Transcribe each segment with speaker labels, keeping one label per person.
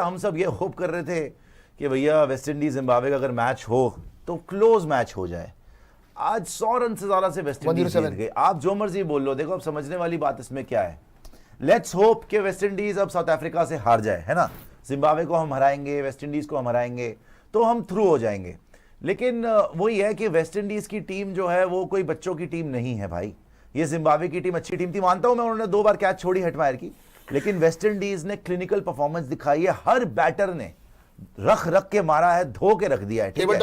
Speaker 1: हम सब ये होप कर रहे थे कि भैया वेस्ट इंडीज जिम्बाब्वे का अगर मैच हो तो क्लोज मैच हो जाए। आज 100 रन से ज्यादा से वेस्ट इंडीज जीत गई। आप जो मर्जी बोल लो, देखो अब समझने वाली बात इसमें क्या है, लेट्स होप कि वेस्ट इंडीज अब साउथ अफ्रीका से हार जाए, है ना। जिम्बाब्वे को हम हराएंगे, वेस्ट इंडीज को हम हराएंगे तो हम थ्रू हो जाएंगे। लेकिन वही है कि वेस्ट इंडीज की टीम जो है वो कोई बच्चों की टीम नहीं है भाई। ये जिम्बाब्वे की टीम अच्छी टीम थी, मानता हूं मैं, उन्होंने 2 बार कैच छोड़ी हेटमायर की, लेकिन वेस्ट इंडीज ने क्लिनिकल परफॉर्मेंस दिखाई है। हर बैटर ने रख के मारा है, धो के रख दिया है, ठीक है।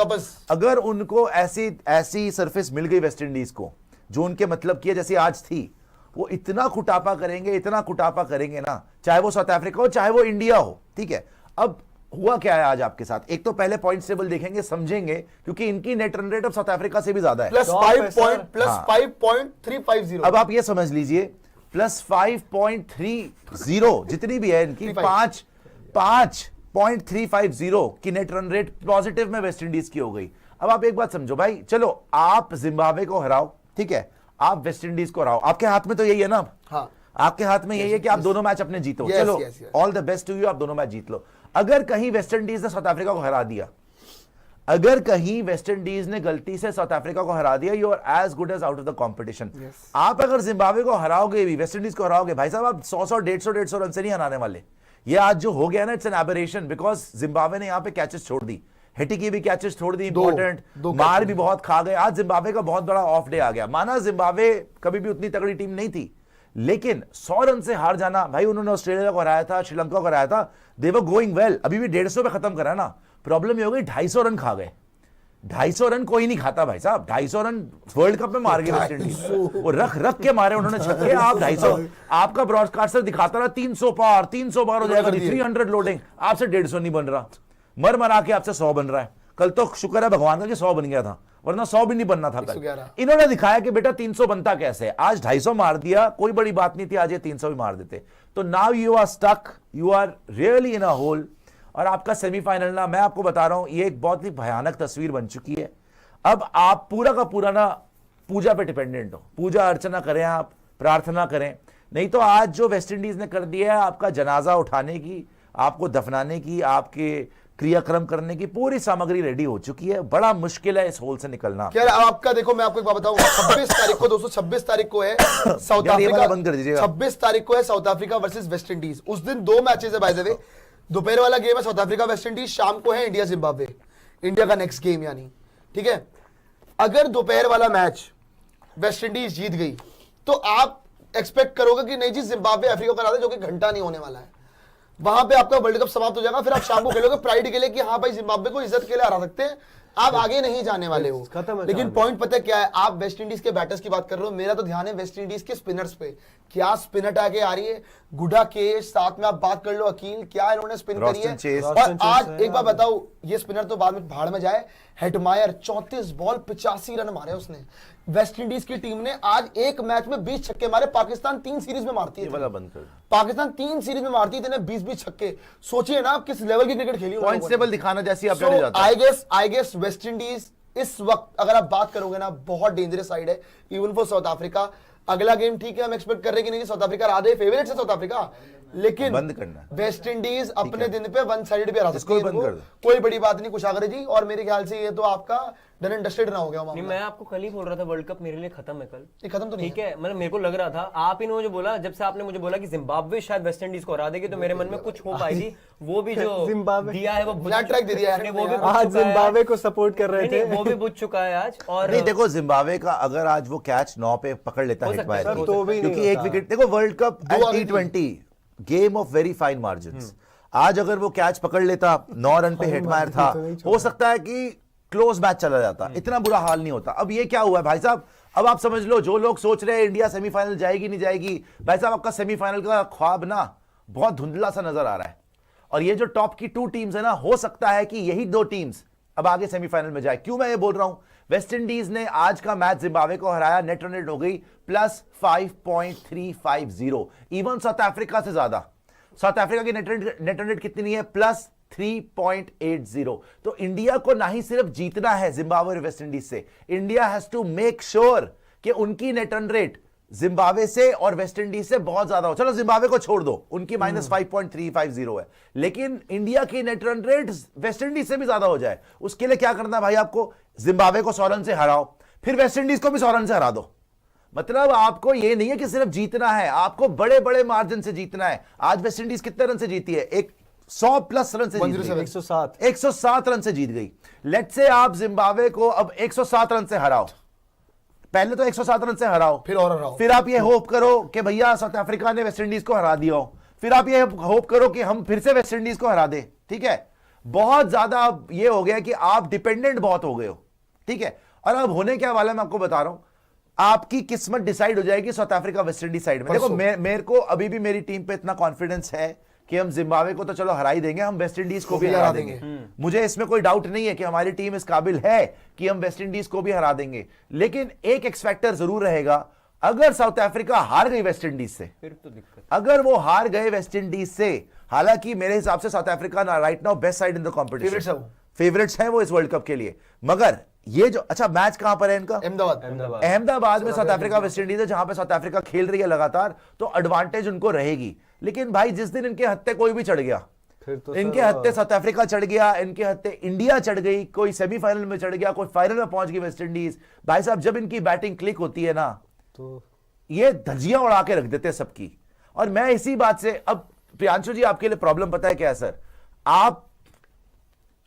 Speaker 1: अगर उनको ऐसी सरफेस मिल गई वेस्ट इंडीज को जो उनके मतलब की है, जैसे आज थी, वो इतना कुटापा करेंगे ना, चाहे वो साउथ अफ्रीका हो चाहे वो इंडिया हो, ठीक है। अब हुआ क्या है आज आपके साथ, एक तो पहले पॉइंट टेबल देखेंगे, समझेंगे, क्योंकि इनकी नेट रन रेट अब साउथ अफ्रीका से भी ज्यादा है, +5.350। अब आप ये समझ लीजिए +5.30 जितनी भी है इनकी 5.350 की नेट रन रेट पॉजिटिव में वेस्ट इंडीज की हो गई। अब आप एक बात समझो भाई, चलो आप जिम्बाब्वे को हराओ, ठीक है, आप वेस्ट इंडीज को हराओ, आपके हाथ में तो यही है ना। हाँ। आपके हाथ में यही है कि आप दोनों मैच अपने जीतो। चलो all the best to you, आप दोनों मैच जीत लो। अगर कहीं वेस्ट इंडीज ने साउथ अफ्रीका को हरा दिया, अगर कहीं वेस्ट इंडीज ने गलती से साउथ अफ्रीका को हरा दिया, you are as good as out of the competition. आप अगर जिम्बाब्वे को हराओगे भी, वेस्ट इंडीज को हराओगे, भाई साहब आप 100 150 रन से नहीं हराने वाले। ये आज जो हो गया ना, it's an aberration, because Zimbabwe ने यहां पे कैचेस छोड़ दी, हेटी की भी कैचेस छोड़ दी, इंपॉर्टेंट मार भी बहुत खा गए। आज जिम्बाब्वे का बहुत बड़ा ऑफ डे आ गया। माना जिम्बाब्वे कभी भी उतनी तगड़ी टीम नहीं थी, लेकिन 100 रन से हार जाना भाई, उन्होंने ऑस्ट्रेलिया को हराया था, श्रीलंका को हराया था, दे वर गोइंग वेल, अभी भी 150 पे खत्म करा ना। प्रॉब्लम ये हो गई 250 रन खा गए। 250 रन कोई नहीं खाता भाई साहब, 250 रन वर्ल्ड कप में मार गए वेस्ट इंडीज, वो रख के मारे उन्होंने छक्के। आप 250, आपका ब्रॉडकास्टर दिखाता रहा 300 पार, 300 पार हो जाएगा, 300 लोडिंग, आपसे 150 नहीं बन रहा, मर के आपसे 100 बन रहा है। कल तो शुक्र है भगवान का कि 100 बन गया था, वरना 100 भी नहीं बनना था कल। इन्होंने दिखाया कि बेटा 300 बनता कैसे। आज 250 मार दिया, कोई बड़ी बात नहीं थी, आज ये 300 भी मार देते। तो now you are stuck, you are really in a hole. और आपका सेमीफाइनल ना, मैं आपको बता रहा हूं, ये एक बहुत ही भयानक तस्वीर बन चुकी है। अब आप पूरा का पूरा ना पूजा पे डिपेंडेंट हो, पूजा अर्चना करें, आप प्रार्थना करें, नहीं तो आज जो वेस्ट इंडीज ने कर दिया है, आपका जनाजा उठाने की, आपको दफनाने की, आपके क्रियाक्रम करने की पूरी सामग्री रेडी हो चुकी है। बड़ा मुश्किल है इस होल से निकलना।
Speaker 2: क्या आपका, देखो मैं आपको एक बात बताऊं, 26 तारीख को, दोस्तों 26 तारीख को है साउथ अफ्रीका,
Speaker 1: बंद कर दीजिएगा,
Speaker 2: 26 तारीख को है South Africa versus West Indies. उस दिन 2 मैचेस है बाय द वे, दोपहर वाला गेम है साउथ अफ्रीका वेस्ट इंडीज, शाम को है इंडिया जिम्बाब्वे, इंडिया का नेक्स्ट गेम यानी, ठीक है। अगर दोपहर वाला मैच वेस्ट इंडीज जीत गई तो आप एक्सपेक्ट करोगे कि नहीं जी जिम्बाब्वे अफ्रीका को हरा दे, जो कि घंटा नहीं होने वाला है, वहां पे आपका वर्ल्ड कप समाप्त हो जाएगा। फिर आप शाम को खेलोगे प्राइड के लिए कि हाँ भाई जिम्बाब्वे को इज्जत के लिए हरा सकते हैं, आप आगे नहीं जाने वाले हो। लेकिन पॉइंट पता क्या है, आप वेस्ट इंडीज के बैटर्स की बात कर रहे हो, मेरा तो ध्यान है वेस्ट इंडीज के स्पिनर्स पे। क्या स्पिनर आके आ रही है, गुडा के साथ में आप बात कर लो, अकील क्या इन्होंने स्पिन करी है। और आज एक बार बताओ, ये स्पिनर तो बाद में भाड़ में जाए, हेटमायर 34 बॉल 85 रन मारे उसने। वेस्ट इंडीज की टीम ने आज एक मैच में 20 छक्के मारे, पाकिस्तान 3 सीरीज में मारती है, पाकिस्तान 3 सीरीज में मारती है 20-20 छक्के। सोचिए ना आप किस लेवल की क्रिकेट खेली।
Speaker 1: पॉइंट्स टेबल दिखाना जैसी update
Speaker 2: I guess West Indies इस वक्त अगर आप बात करोगे ना, बहुत डेंजरस साइड है इवन फॉर साउथ अफ्रीका। अगला गेम ठीक है, हम एक्सपेक्ट कर रहे हैं कि नहीं साउथ अफ्रीका आधे फेवरेट है साउथ अफ्रीका, लेकिन
Speaker 1: बंद करना
Speaker 2: वेस्ट इंडीज अपने दिन पे 1 साइड पे हरा सकती है, कोई बड़ी बात नहीं कुशागर जी। और मेरे ख्याल से ये तो आपका डन एंड डस्टेड ना हो गया।
Speaker 3: नहीं, मैं आपको कल ही बोल रहा था वर्ल्ड कप मेरे लिए खत्म है कल।
Speaker 2: ये खत्म तो नहीं
Speaker 3: ठीक है, मतलब मेरे को लग रहा था, आप इन्होंने जो बोला, जब से आपने मुझे बोला कि जिम्बाब्वे शायद वेस्ट इंडीज को हरा देगी, तो मेरे मन में कुछ होप आई थी। वो भी जो दिया है वो
Speaker 2: फ्लैट ट्रैक दे दिया है,
Speaker 3: वो भी
Speaker 4: आज जिम्बाब्वे को सपोर्ट कर रहे थे,
Speaker 3: वो भी बुझ चुका है आज। और
Speaker 1: नहीं देखो, जिम्बाब्वे का अगर आज वो कैच 9 पे पकड़ लेता है तो भी, क्योंकि एक विकेट, देखो world cup T20 game of very fine margins, आज अगर वो कैच पकड़ लेता, 9 रन पे हेटमायर था, हो सकता है कि क्लोज मैच चला जाता, इतना बुरा हाल नहीं होता। अब ये क्या हुआ है भाई साहब, अब आप समझ लो, जो लोग सोच रहे हैं इंडिया सेमीफाइनल जाएगी नहीं जाएगी, भाई साहब आपका सेमीफाइनल का ख्वाब ना बहुत धुंधला सा नजर आ रहा है। और ये जो टॉप की 2 टीम्स है ना, हो सकता है कि यही 2 टीम्स अब आगे सेमीफाइनल में जाए। क्यों मैं ये बोल रहा हूं, वेस्ट इंडीज ने आज का मैच जिम्बाब्वे को हराया, नेट रन रेट हो गई +5.350, इवन साउथ अफ्रीका से ज्यादा। साउथ अफ्रीका की नेट रन रेट कितनी है, +3.80। तो इंडिया को ना ही सिर्फ जीतना है जिम्बाब्वे और वेस्ट इंडीज से, India has to make sure कि उनकी नेट रन रेट जिम्बाब्वे से और वेस्ट इंडीज से बहुत ज्यादा हो। चलो जिम्बाब्वे को छोड़ दो, उनकी -5.350 है, लेकिन इंडिया की net run rate waste Indies से भी ज्यादा हो जाए, उसके लिए क्या करना है भाई आपको? जिम्बाब्वे को 100 रन से हराओ, फिर वेस्ट इंडीज को भी 100 रन से हरा दो। मतलब आपको यह नहीं है कि सिर्फ जीतना है, आपको बड़े बड़े मार्जिन से जीतना है। आज वेस्ट इंडीज कितने रन से जीती है? 100+ रन से जीत गई, 107 रन से जीत गई। लेट्स से आप जिम्बाब्वे को अब 107 रन से हराओ, पहले तो 107 रन से हराओ,
Speaker 2: फिर और हराओ,
Speaker 1: फिर आप ये होप करो कि भैया साउथ अफ्रीका ने वेस्ट इंडीज को हरा दिया हो, फिर आप ये होप करो कि हम फिर से वेस्ट इंडीज को हरा दें। ठीक है, बहुत ज्यादा अब ये हो गया कि आप डिपेंडेंट बहुत हो गए हो। ठीक है, और अब होने क्या वाला है मैं आपको बता रहा हूं, आपकी किस्मत डिसाइड हो जाएगी south Africa West Indies side में। देखो मेरे को अभी भी मेरी टीम पे इतना कॉन्फिडेंस है कि हम जिम्बाब्वे को तो चलो हरा ही देंगे, हम वेस्ट इंडीज को भी हरा देंगे। मुझे इसमें कोई डाउट नहीं है कि हमारी टीम इस काबिल है कि हम वेस्ट इंडीज को भी हरा देंगे। लेकिन एक एक्स फैक्टर जरूर रहेगा, अगर साउथ अफ्रीका हार गई वेस्ट इंडीज से,
Speaker 3: फिर तो दिक्कत।
Speaker 1: अगर वो हार गए वेस्ट इंडीज से, हालांकि मेरे हिसाब से south Africa right now best side in the competition, favourites हैं वो इस वर्ल्ड कप के लिए, मगर ये जो अच्छा मैच कहां पर है इनका? अहमदाबाद में साउथ अफ्रीका वेस्ट इंडीज है, जहां पे साउथ अफ्रीका खेल रही है लगातार, तो एडवांटेज उनको रहेगी। लेकिन भाई जिस दिन इनके हत्थे कोई भी चढ़ गया,
Speaker 4: तो
Speaker 1: इनके हत्थे साउथ अफ्रीका चढ़ गया, इनके हत्थे इंडिया चढ़ गई, कोई सेमीफाइनल में चढ़ गया, कोई फाइनल में पहुंच गई वेस्ट इंडीज, भाई साहब जब इनकी बैटिंग क्लिक होती है ना, तो ये धज्जियां उड़ा के रख देते हैं सबकी। और मैं इसी बात से, अब प्रियांशु जी आपके लिए प्रॉब्लम पता है क्या है सर?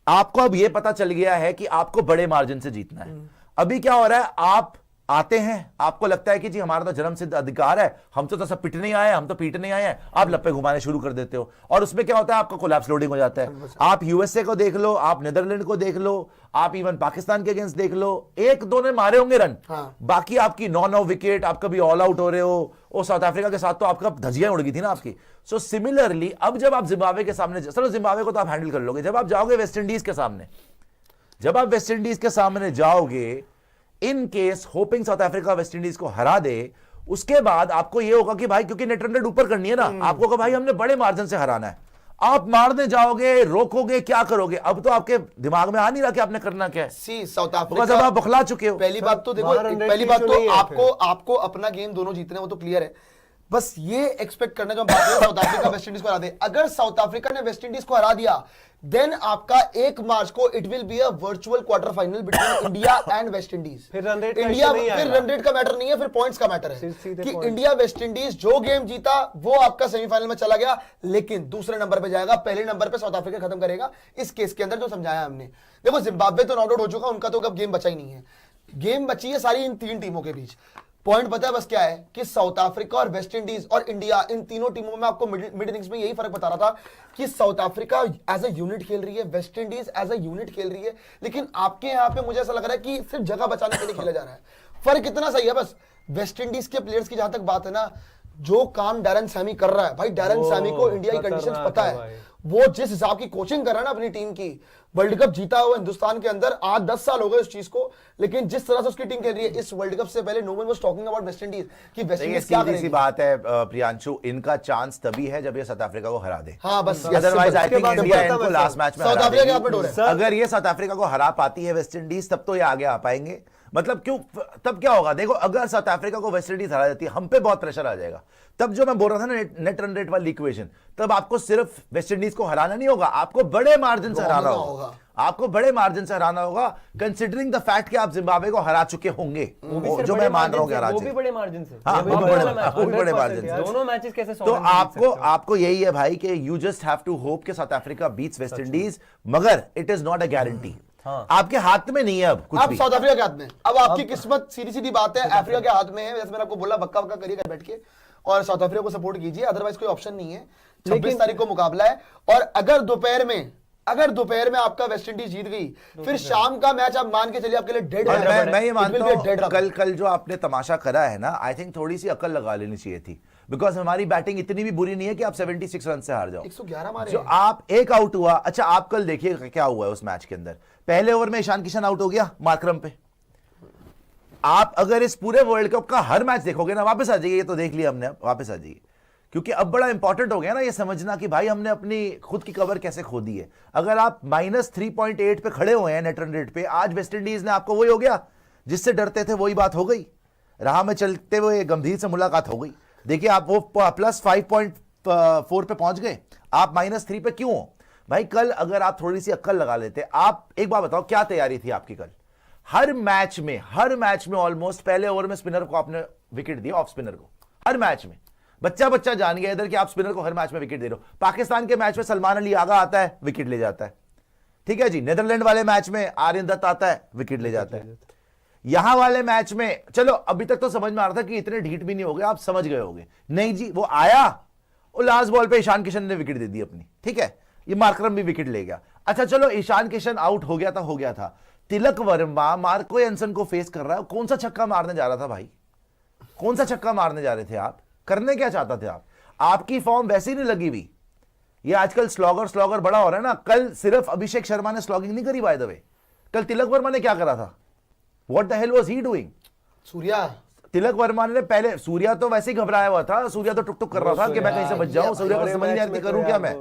Speaker 1: आपको अब यह पता चल गया है कि आपको बड़े मार्जिन से जीतना है। अभी क्या हो रहा है, आप आते हैं, आपको लगता है कि जी हमारा तो जन्म सिद्ध अधिकार है, हम तो सब पिटने ही आए हैं, हम तो पीटने ही आए हैं, आप लप्पे घुमाने शुरू कर देते हो, और उसमें क्या होता है, आपका कोलैप्स लोडिंग हो जाता है। आप यूएसए को देख लो, आप नीदरलैंड को देख लो, आप इवन पाकिस्तान के अगेंस्ट देख लो, 1-2 ने मारे होंगे रन, बाकी आपकी 9-9 विकेट, आप कभी ऑल आउट हो रहे हो। और साउथ अफ्रीका के साथ तो आपका धजियां उड़ गई थी ना आपकी। सो सिमिलरली अब जब आप जिम्बाब्वे के सामने, चलो जिम्बाब्वे को तो आप हैंडल कर लोगे, जब आप जाओगे वेस्ट इंडीज के सामने, जब आप वेस्ट इंडीज के सामने जाओगे, in case hopping south Africa West Indies को हरा दे, उसके बाद आपको यह होगा कि भाई क्योंकि नेट रन रेट ऊपर करनी है ना, आपको कहा भाई हमने बड़े मार्जिन से हराना है, आप मारने जाओगे, रोकोगे, क्या करोगे? अब तो आपके दिमाग में आ नहीं रहा कि आपने करना क्या है।
Speaker 2: साउथ अफ्रीका,
Speaker 1: जब आप बखला चुके हो,
Speaker 2: पहली बात तो देखो, पहली बात तो आपको अपना गेम दोनों जीतने वो तो क्लियर है, बस ये एक्सपेक्ट करना जो बात है साउथ अफ्रीका वेस्ट इंडीज को हरा दे। अगर साउथ अफ्रीका ने वेस्ट इंडीज को हरा दिया, देन आपका 1 मार्च को it will be a virtual quarter final between India and West Indies.
Speaker 4: फिर रन रेट
Speaker 2: का मैटर नहीं है, फिर पॉइंट्स का मैटर है कि इंडिया वेस्ट इंडीज जो गेम जीता वो आपका सेमीफाइनल में चला गया, लेकिन दूसरे नंबर पे जाएगा, पहले नंबर पे साउथ अफ्रीका खत्म करेगा। इस केस के अंदर जो समझाया हमने, देखो जिम्बाब्वे तो नॉट आउट हो चुका, उनका तो अब गेम बचा ही नहीं है, गेम बची है सारी इन 3 टीमों के बीच। पॉइंट पता है बस क्या है कि साउथ अफ्रीका और वेस्ट इंडीज और इंडिया, इन तीनों टीमों में आपको मिड इनिंग्स में यही फर्क बता रहा था कि South Africa as a unit खेल रही है, West Indies as a unit खेल रही है, लेकिन आपके यहां पे मुझे ऐसा लग रहा है कि सिर्फ जगह बचाने के लिए खेला जा रहा है। फर्क इतना सही है बस, वेस्ट इंडीज के प्लेयर्स की जहां तक बात है ना, जो काम डैरन सैमी कर रहा है भाई, डैरन सैमी को इंडिया की कंडीशंस पता है, वो जिस हिसाब की कोचिंग कर रहा है ना अपनी टीम की, वर्ल्ड कप जीता हुआ हिंदुस्तान के अंदर 8-10 साल हो गए उस चीज को, लेकिन जिस तरह से उसकी टीम खेल रही है, इस वर्ल्ड कप से पहले no one was talking about West Indies कि वेस्ट इंडीज क्या करेगी।
Speaker 1: सीधी सी बात है प्रियांशु, इनका चांस तभी है जब ये साउथ अफ्रीका को हरा दे।
Speaker 2: हाँ बस,
Speaker 1: अदरवाइज आई थिंक इंडिया इनको लास्ट मैच में
Speaker 2: साउथ अफ्रीका के हाथ में डोर है।
Speaker 1: अगर ये साउथ अफ्रीका को हरा पाती है वेस्ट इंडीज, तब तो ये आगे आ पाएंगे। मतलब क्यों, तब क्या होगा देखो, अगर साउथ अफ्रीका को वेस्ट इंडीज हरा देती है, हम पे बहुत प्रेशर आ जाएगा। तब जो मैं बोल रहा था ना नेट रन रेट वाली इक्वेशन, तब आपको सिर्फ वेस्ट इंडीज को हराना नहीं होगा, आपको बड़े मार्जिन से हराना होगा, आपको बड़े मार्जिन से हराना होगा, कंसिडरिंग द फैक्ट कि आप जिम्बाब्वे को हरा चुके होंगे, जो मैं मान रहा हूं
Speaker 3: वो भी बड़े मार्जिन से,
Speaker 1: हाँ, वो भी बड़े मार्जिन से,
Speaker 3: दोनों मैचेस कैसे।
Speaker 1: तो आपको यही है भाई कि you just have to hope कि South Africa beats West Indies, मगर it is not a guarantee. आपके हाथ में नहीं है अब कुछ भी,
Speaker 2: साउथ अफ्रीका के हाथ में। अब आपकी किस्मत सीधी सीधी बात है अफ्रीका के हाथ में है, जैसे मैंने आपको बोला, बक्का बक्का करिए घर बैठ के और साउथ अफ्रीका को सपोर्ट कीजिए, अदरवाइज कोई ऑप्शन नहीं है। 26 तारीख को मुकाबला है, और अगर दोपहर में आपका वेस्ट इंडीज जीत गई, फिर शाम का मैच आप मान के चलिए आपके लिए डेड है।
Speaker 1: मैं ये मानता हूं कल जो आपने तमाशा करा है ना, आई थिंक थोड़ी सी अकल लगा लेनी चाहिए थी, बिकॉज हमारी बैटिंग इतनी भी बुरी नहीं है कि आप 76 रन से हार जाओ।
Speaker 2: 111 मारे,
Speaker 1: जो आप एक आउट हुआ। अच्छा आप कल देखिए क्या हुआ है उस मैच के अंदर, पहले ओवर में ईशान किशन आउट हो गया मार्करम पे। आप अगर इस पूरे वर्ल्ड कप का हर मैच देखोगे ना, वापस आ जाइए, ये तो देख लिया हमने, वापस आ जाइए, क्योंकि अब बड़ा इंपॉर्टेंट हो गया ना ये समझना कि भाई हमने अपनी खुद की कवर कैसे खो दी है। अगर आप -3.8 पे खड़े हुए हैं नेट रन रेट पे, आज वेस्ट इंडीज ने आपको वही हो गया जिससे डरते थे, वही बात हो गई। राह में चलते हुए गंभीर से मुलाकात हो गई। देखिए आप वो +5.4 पे पहुंच गए, आप -3 पे क्यों हो भाई? कल अगर आप थोड़ी सी अक्ल लगा लेते, आप एक बात बताओ क्या तैयारी थी आपकी कल? हर मैच में ऑलमोस्ट पहले ओवर में स्पिनर को आपने विकेट दिया, ऑफ स्पिनर को, हर मैच में। बच्चा जान गया इधर कि आप स्पिनर को हर मैच में विकेट दे रहे हो। पाकिस्तान के मैच में सलमान अली आगा आता है, विकेट ले जाता है, ठीक है जी। नीदरलैंड वाले मैच में आर्यन दत्त आता है, विकेट ले जाता है। यहां वाले मैच में चलो अभी तक तो समझ में आ रहा था कि इतने ढीठ भी नहीं हो गए, आप समझ गए होगे। नहीं जी, वो आया, वो लास्ट बॉल पे ईशान किशन ने विकेट दे दी अपनी, ठीक है। ये मार्करम भी विकेट ले गया। अच्छा चलो, ईशान किशन आउट हो गया था। तिलक वर्मा मार्को एंसन को फेस कर रहा है, कौन सा छक्का मारने जा रहा था भाई? कौन सा छक्का मारने जा रहे थे आप? करने क्या चाहता थे आप? आपकी फॉर्म वैसी नहीं लगी हुई। ये आजकल स्लॉगर बड़ा हो रहा है ना। कल सिर्फ अभिषेक शर्मा ने स्लॉगिंग नहीं करी बाय द वे, कल तिलक वर्मा ने क्या करा था? What the hell was he doing?
Speaker 2: Surya,
Speaker 1: Tilak Varma ने पहले, सूर्या तो वैसे ही घबराया हुआ था, सूर्या तो टुक कर रहा था कि मैं कहीं से बच जाऊं। सूर्या को समझ नहीं आ रही करूं क्या मैं।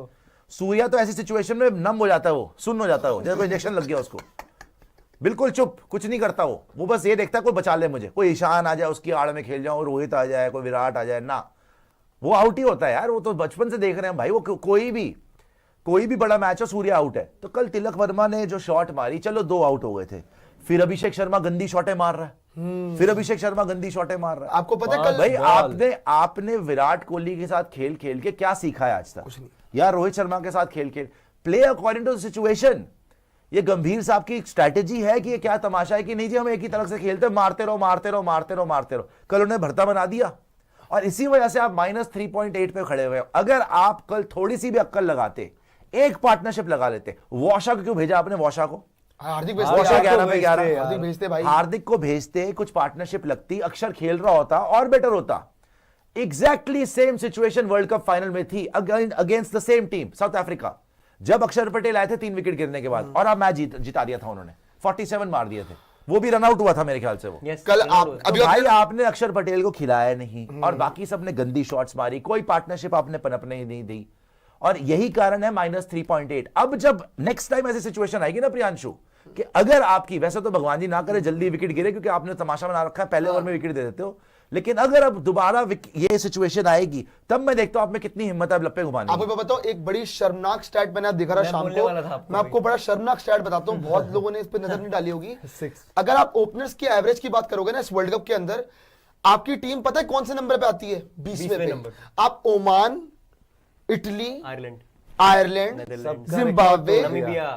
Speaker 1: सूर्या तो ऐसी सिचुएशन में नम हो जाता है, वो सुन्न हो जाता है, जैसे कोई इंजेक्शन लग गया उसको, बिल्कुल चुप, कुछ नहीं करता वो बस ये देखता है कोई बचा ले मुझे, कोई ईशान आ जाए उसकी आड़ में खेल जाऊं, रोहित आ जाए, कोई विराट आ जाए ना, वो आउट ही होता है यार। वो तो बचपन से देख रहे हैं भाई, वो कोई भी बड़ा मैच हो सूर्या आउट है। तो कल तिलक वर्मा ने जो शॉट मारी, चलो 2 आउट हो गए थे, फिर अभिषेक शर्मा गंदी शॉटें मार रहा है,
Speaker 2: आपको पता है कल
Speaker 1: भाई आपने विराट कोहली के साथ खेल के क्या सीखा है आज तक?
Speaker 2: कुछ नहीं
Speaker 1: यार रोहित शर्मा के साथ खेल प्ले अकॉर्डिंग टू सिचुएशन। ये गंभीर साहब की स्ट्रैटेजी है कि ये क्या तमाशा है कि नहीं जी हम एक ही तरफ से खेलते, मारते रहो। कल उन्हें भरता बना दिया और इसी वजह से आप -3.8 पे खड़े हुए हो। अगर आप कल थोड़ी सी भी अक्ल लगाते, एक पार्टनरशिप लगा लेते। वॉशा को क्यों भेजा आपने? वॉशा को
Speaker 2: हार्दिक
Speaker 1: वॉशा 11 पे 11
Speaker 2: हार्दिक भेजते भाई,
Speaker 1: हार्दिक को भेजते, कुछ पार्टनरशिप लगती, अक्षर खेल रहा होता और बेटर होता। Exactly same situation world cup final में थी against the same team south Africa, जब अक्षर पटेल आए थे 3 विकेट गिरने के बाद, और आप मैच जिता दिया था उन्होंने, 47 मार दिए थे, वो भी रन आउट हुआ था मेरे ख्याल से वो।
Speaker 2: कल आप
Speaker 1: तो भाई आपने अक्षर पटेल को खिलाया नहीं और बाकी सबने गंदी शॉट्स मारी, कोई पार्टनरशिप आपने पनपने ही नहीं दी, और यही कारण है -3.8। अब जब नेक्स्ट टाइम ऐसी सिचुएशन आएगी ना प्रियांशु, कि अगर आपकी, वैसे तो भगवान जी ना करे जल्दी विकेट गिरे क्योंकि आपने तमाशा बना रखा है, पहले ओवर में विकेट दे देते हो, लेकिन अगर अब दोबारा ये सिचुएशन आएगी, तब मैं देखता हूं आप में कितनी हिम्मत है लप्पे घुमाने।
Speaker 2: आपको बताओ, एक बड़ी शर्मनाक स्टैट मैंने देखा रहा शाम को, मैं आपको बड़ा शर्मनाक स्टैट बताता हूं, बहुत लोगों ने इस पर नजर नहीं डाली होगी। अगर आप ओपनर्स की एवरेज की बात करोगे ना इस वर्ल्ड कप के अंदर, आपकी टीम पता है कौन से नंबर पे आती है? 20वें नंबर। आप Oman, Italy, Ireland, Zimbabwe,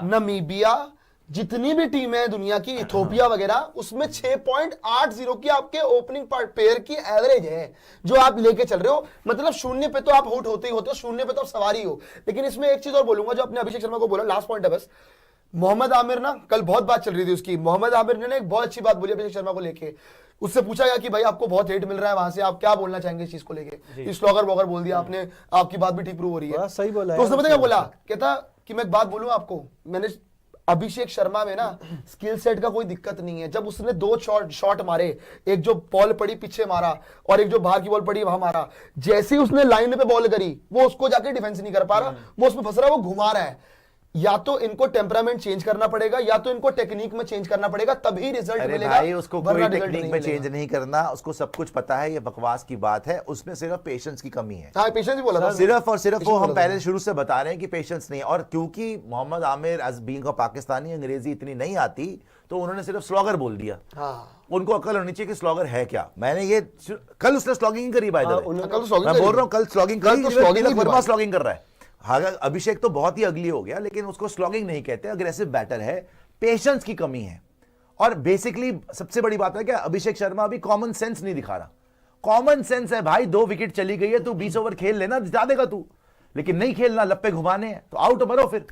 Speaker 2: Namibia, जितनी भी टीम है दुनिया की, इथोपिया वगैरह, उसमें 6.80 की आपके ओपनिंग पेयर की एवरेज है जो आप लेके चल रहे हो। मतलब 0 पे तो आप आउट होते ही होते हो, 0 पे तो आप सवारी हो। लेकिन इसमें एक चीज और बोलूंगा जो अपने अभिषेक शर्मा को बोला, लास्ट पॉइंट है बस। मोहम्मद आमिर ना, कल बहुत बात चल रही थी उसकी, मोहम्मद आमिर ने एक बहुत अच्छी बात बोली अभिषेक शर्मा को लेके। उससे पूछा गया कि भाई आपको बहुत हेट मिल रहा है वहां से, आप क्या बोलना चाहेंगे इस चीज को लेके? स्लॉगर वॉगर बोल दिया आपने, आपकी बात भी ठीक प्रूव हो रही है।
Speaker 4: सही बोला।
Speaker 2: तो उसने पता क्या बोला? कहता कि मैं एक बात बोलूं आपको, मैंने अभिषेक शर्मा में ना स्किल सेट का कोई दिक्कत नहीं है। जब उसने 2 शॉट मारे, एक जो बॉल पड़ी पीछे मारा और एक जो बाहर की बॉल पड़ी वहां मारा, जैसे ही उसने लाइन पे बॉल करी, वो उसको जाके डिफेंस नहीं कर पा रहा, वो उसमें फंस रहा है, वो घुमा रहा है। या तो इनको टेम्परामेंट चेंज करना पड़ेगा, या तो इनको टेक्निक में चेंज करना पड़ेगा, तभी रिजल्ट मिलेगा।
Speaker 1: भाई उसको कोई टेक्निक में चेंज नहीं करना, उसको सब कुछ पता है, ये बकवास की बात है, उसमें सिर्फ पेशेंस की कमी है।
Speaker 2: हाँ, पेशेंस ही बोला था
Speaker 1: सिर्फ और सिर्फ, वो हम पहले शुरू से बता रहे हैं कि पेशेंस नहीं है। और क्योंकि Mohammad Aamir as being a Pakistani, अंग्रेजी इतनी नहीं आती, तो उन्होंने सिर्फ स्लॉगर बोल दिया। उनको अकल होनी चाहिए कि स्लॉगर है क्या। मैंने ये कल उसने स्लॉगिंग करी बाय द वे, मैं बोल रहा हूँ कल स्लॉगिंग कर रहा है। हाँ, अभिषेक तो बहुत ही अगली हो गया, लेकिन उसको स्लॉगिंग नहीं कहते, अग्रेसिव बैटर है, पेशेंस की कमी है। और बेसिकली सबसे बड़ी बात है क्या, अभिषेक शर्मा अभी कॉमन सेंस नहीं दिखा रहा। कॉमन सेंस है भाई, 2 विकेट चली गई है, तू 20 ओवर खेल लेना, जिता देगा तू, लेकिन नहीं खेलना, लप्पे घुमाने हैं तो आउट मरो फिर।